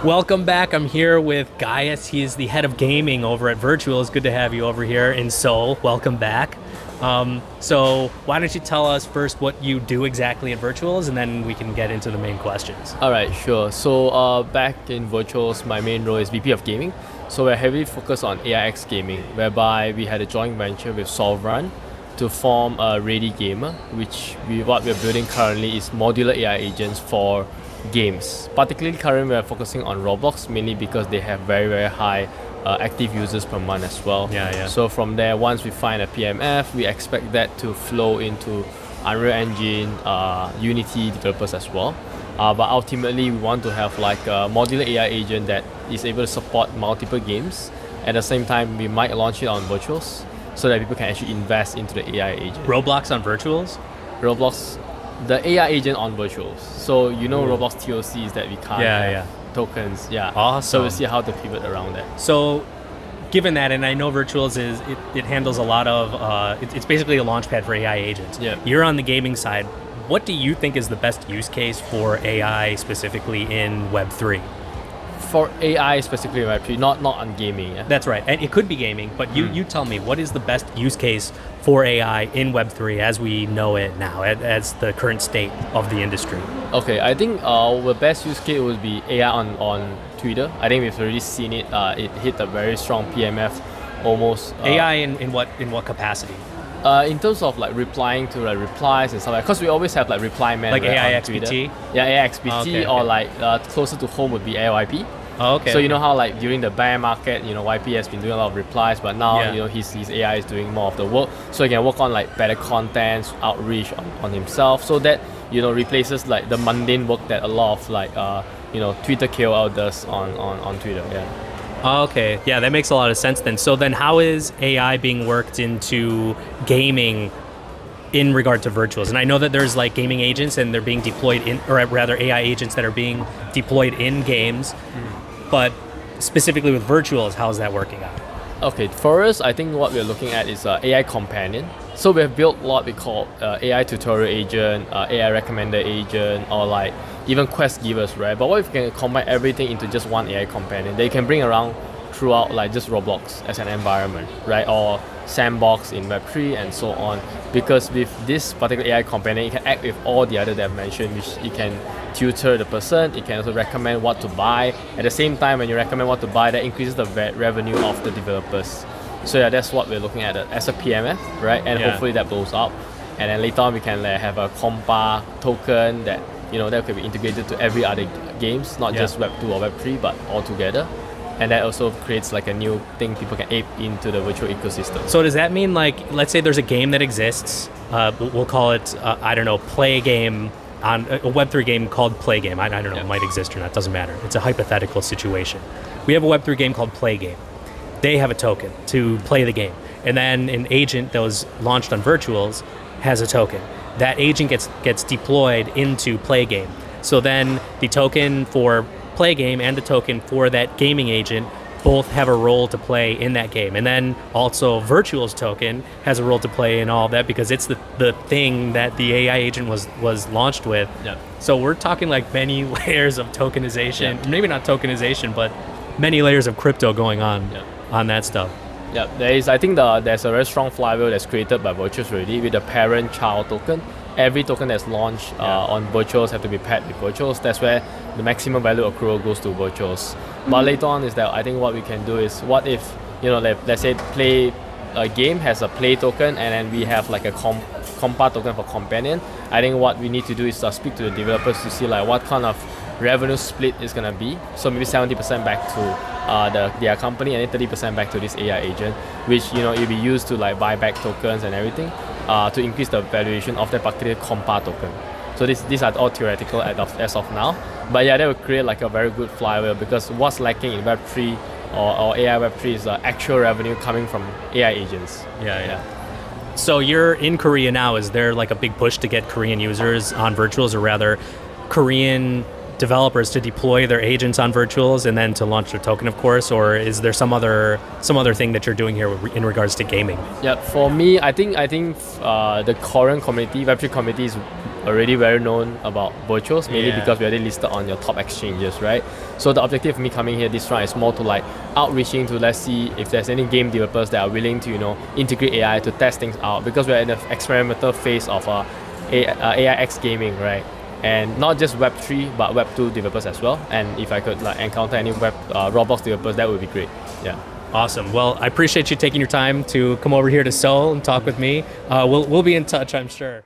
Welcome back. I'm here with Gaius. He is the head of gaming over at Virtual. It's good to have you over here in Seoul. Welcome back. So why don't you tell us first what you do exactly at Virtuals, and then we can get into the main questions. All right, sure. So back in Virtuals, my main role is VP of Gaming. So we're heavily focused on AIX gaming, whereby we had a joint venture with Solvran to form a Ready Gamer, what we're building currently is modular AI agents for games. Particularly currently we're focusing on Roblox, mainly because they have very, very high active users per month as well. Yeah. So from there, once we find a PMF, we expect that to flow into Unreal Engine, Unity developers as well. But ultimately, we want to have like a modular AI agent that is able to support multiple games. At the same time, we might launch it on Virtuals so that people can actually invest into the AI agent. Roblox on Virtuals? Roblox, the AI agent on Virtuals. So Roblox TOC is that we can't have tokens. Yeah. Awesome. So we'll see how to pivot around that. So given that, and I know Virtuals it handles a lot of, it's basically a launchpad for AI agents. Yeah. You're on the gaming side. What do you think is the best use case for AI specifically in Web3? For AI specifically in Web3, not on gaming. Yeah? That's right. And it could be gaming, but you tell me, what is the best use case for AI in Web3 as we know it now, as the current state of the industry? Okay, I think the best use case would be AI on Twitter. I think we've already seen it. It hit a very strong PMF, almost. AI in what capacity? In terms of like replying to like replies and stuff like, because we always have like reply man, like right, AI on XBT. Twitter. Yeah, AI XBT, Okay. or like closer to home would be AYP. Oh, okay. So you know how like during the bear market, YP has been doing a lot of replies, but now his AI is doing more of the work, so he can work on like better content, outreach on himself, so that replaces like the mundane work that a lot of like Twitter KOL does on Twitter. Yeah. Okay, yeah, that makes a lot of sense then. So then how is AI being worked into gaming in regard to Virtuals? And I know that there's like gaming agents and they're being deployed in, or rather AI agents that are being deployed in games, but specifically with Virtuals, how's that working out? Okay, for us, I think what we're looking at is AI companion. So we have built what we call AI tutorial agent, AI recommender agent, or like even quest givers, right? But what if we can combine everything into just one AI companion that you can bring around throughout like just Roblox as an environment, right? Or Sandbox in Web3 and so on. Because with this particular AI companion, it can act with all the other that I've mentioned, which it can tutor the person, it can also recommend what to buy. At the same time, when you recommend what to buy, that increases the revenue of the developers. So yeah, that's what we're looking at as a PMF, right? And hopefully that blows up. And then later on, we can have a Compa token that that could be integrated to every other games, not just Web2 or Web3, but all together. And that also creates like a new thing people can ape into the virtual ecosystem. So does that mean, like, let's say there's a game that exists, we'll call it, Play Game, on a Web3 game called Play Game. I don't know, it might exist or not, doesn't matter. It's a hypothetical situation. We have a Web3 game called Play Game. They have a token to play the game. And then an agent that was launched on Virtuals has a token. That agent gets deployed into Play Game. So then the token for Play Game and the token for that gaming agent both have a role to play in that game. And then also Virtual's token has a role to play in all of that because it's the thing that the AI agent was launched with. Yep. So we're talking like many layers of tokenization, maybe not tokenization, but many layers of crypto going on on that stuff. Yeah, there's a very strong flywheel that's created by Virtuals already with the parent-child token. Every token that's launched on Virtuals have to be paired with Virtuals. That's where the maximum value accrual goes to Virtuals. But later on is that I think what we can do is, what if let's say Play a game has a play token and then we have like a compa token for companion. I think what we need to do is speak to the developers to see like what kind of revenue split is gonna be. So maybe 70% back to their company and then 30% back to this AI agent, which it'll be used to like buy back tokens and everything to increase the valuation of that particular compa token. So these are all theoretical as of now, but yeah, that will create like a very good flywheel because what's lacking in Web3 or AI Web3 is actual revenue coming from AI agents. Yeah. So you're in Korea now. Is there like a big push to get Korean users on Virtuals, or rather Korean developers to deploy their agents on Virtuals and then to launch their token, of course, or is there some other thing that you're doing here in regards to gaming? Yeah, for me, I think the Korean community, Web3 community is already very known about virtuals, mainly Yeah. because we're already listed on your top exchanges, right? So the objective of me coming here this round is more to like outreaching to, let's see if there's any game developers that are willing to, integrate AI to test things out, because we're in the experimental phase of AIX gaming, right? And not just Web3 but Web2 developers as well. And if I could like encounter any Roblox developers, that would be great. Yeah. Awesome. Well, I appreciate you taking your time to come over here to Seoul and talk with me. We'll be in touch, I'm sure.